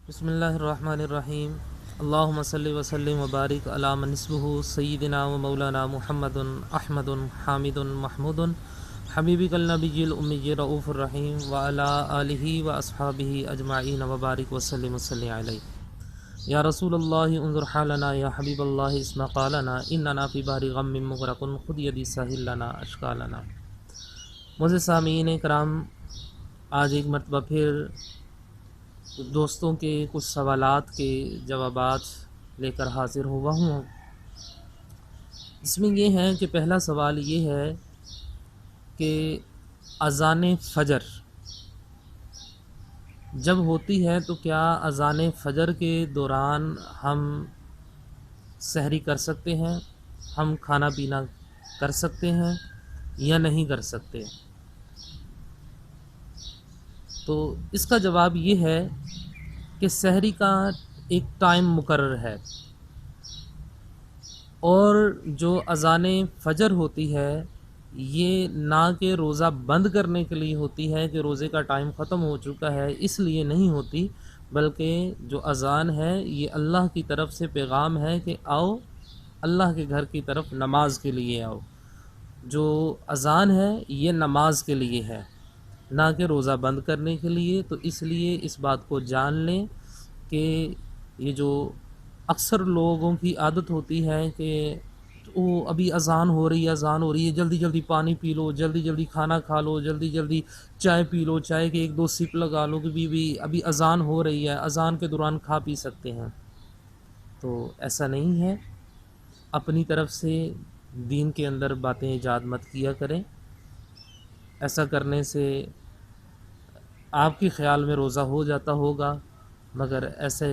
بسم اللہ الرحمن الرحیم۔ اللہم صلی وسلم وبارک علی من اسمہ سیدنا و مولانا محمد احمد حامد محمود حبیبک النبی الامی رؤوف الرحیم وعلی آلہ و اصحابہ اجمعین وبارک وسلم وصلی علیہ۔ یا رسول اللہ انظر حالنا، یا حبیب اللہ اسمع قالنا، اننا فی بحر غم مغرق خذ یدی ساحل لنا اشکالنا۔ معزز سامعین کرام، آج ایک مرتبہ پھر دوستوں کے کچھ سوالات کے جوابات لے کر حاضر ہوا ہوں۔ اس میں یہ ہے کہ پہلا سوال یہ ہے کہ اذان فجر جب ہوتی ہے تو کیا اذان فجر کے دوران ہم سحری کر سکتے ہیں، ہم کھانا پینا کر سکتے ہیں یا نہیں کر سکتے؟ تو اس کا جواب یہ ہے کہ سحری کا ایک ٹائم مقرر ہے، اور جو اذان فجر ہوتی ہے یہ نہ کہ روزہ بند کرنے کے لیے ہوتی ہے کہ روزے کا ٹائم ختم ہو چکا ہے اس لیے نہیں ہوتی، بلکہ جو اذان ہے یہ اللہ کی طرف سے پیغام ہے کہ آؤ اللہ کے گھر کی طرف نماز کے لیے آؤ۔ جو اذان ہے یہ نماز کے لیے ہے، نہ کہ روزہ بند کرنے کے لیے۔ تو اس لیے اس بات کو جان لیں کہ یہ جو اکثر لوگوں کی عادت ہوتی ہے کہ ابھی اذان ہو رہی ہے، جلدی جلدی پانی پی لو، جلدی جلدی کھانا کھا لو، جلدی جلدی چائے پی لو، چائے کے ایک دو سپ لگا لو کہ بھی ابھی اذان ہو رہی ہے، اذان کے دوران کھا پی سکتے ہیں۔ تو ایسا نہیں ہے، اپنی طرف سے دین کے اندر باتیں ایجاد مت کیا کریں۔ ایسا کرنے سے آپ کے خیال میں روزہ ہو جاتا ہوگا، مگر ایسے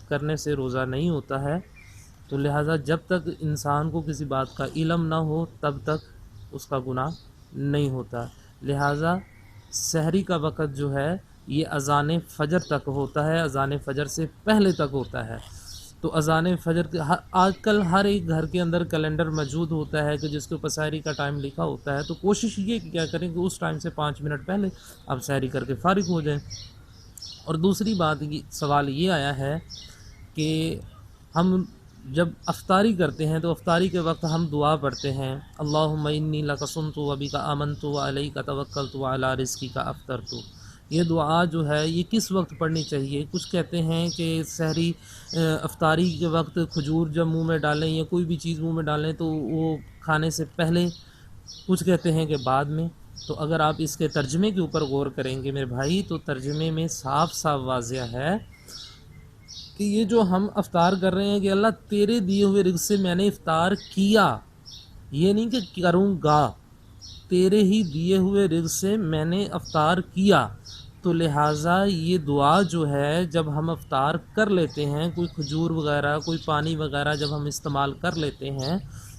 کرنے سے روزہ نہیں ہوتا ہے۔ تو لہٰذا جب تک انسان کو کسی بات کا علم نہ ہو تب تک اس کا گناہ نہیں ہوتا۔ لہٰذا سحری کا وقت جو ہے یہ اذان فجر تک ہوتا ہے، اذان فجر سے پہلے تک ہوتا ہے۔ تو اذان فجر آج کل ہر ایک گھر کے اندر کیلنڈر موجود ہوتا ہے کہ جس کے اوپر سحری کا ٹائم لکھا ہوتا ہے، تو کوشش یہ کہ کیا کریں کہ اس ٹائم سے 5 منٹ پہلے آپ سحری کر کے فارغ ہو جائیں۔ اور دوسری بات سوال یہ آیا ہے کہ ہم جب افطاری کرتے ہیں تو افطاری کے وقت ہم دعا پڑھتے ہیں، اللہم انی لک صمت و بک آمنت و علیک توکلت و علی رزقک افطرت۔ یہ دعا جو ہے یہ کس وقت پڑھنی چاہیے؟ کچھ کہتے ہیں کہ سحری افطاری کے وقت کھجور جب منہ میں ڈالیں یا کوئی بھی چیز منہ میں ڈالیں تو وہ کھانے سے پہلے، کچھ کہتے ہیں کہ بعد میں۔ تو اگر آپ اس کے ترجمے کے اوپر غور کریں گے میرے بھائی تو ترجمے میں صاف صاف واضح ہے کہ یہ جو ہم افطار کر رہے ہیں کہ اللہ تیرے دیے ہوئے رزق سے میں نے افطار کیا، یہ نہیں کہ کروں گا، تیرے ہی دیے ہوئے رزق سے میں نے افطار کیا۔ تو لہٰذا یہ دعا جو ہے جب ہم افطار کر لیتے ہیں، کوئی کھجور وغیرہ کوئی پانی وغیرہ جب ہم استعمال کر لیتے ہیں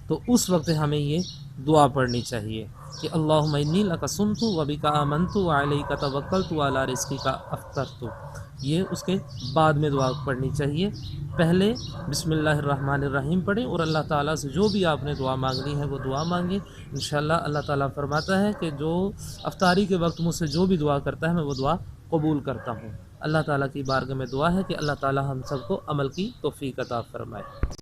تو اس وقت ہمیں یہ دعا پڑھنی چاہیے کہ اللہم انی لک صمت و بک آمنت و علیک توکلت و علی رزقک افطرت۔ یہ اس کے بعد میں دعا پڑھنی چاہیے، پہلے بسم اللہ الرحمن الرحیم پڑھیں اور اللہ تعالیٰ سے جو بھی آپ نے دعا مانگنی ہے وہ دعا مانگیں۔ انشاءاللہ اللہ تعالیٰ فرماتا ہے کہ جو افطاری کے وقت مجھ سے جو بھی دعا کرتا ہے میں وہ دعا قبول کرتا ہوں۔ اللہ تعالیٰ کی بارگاہ میں دعا ہے کہ اللہ تعالیٰ ہم سب کو عمل کی توفیق عطا فرمائے۔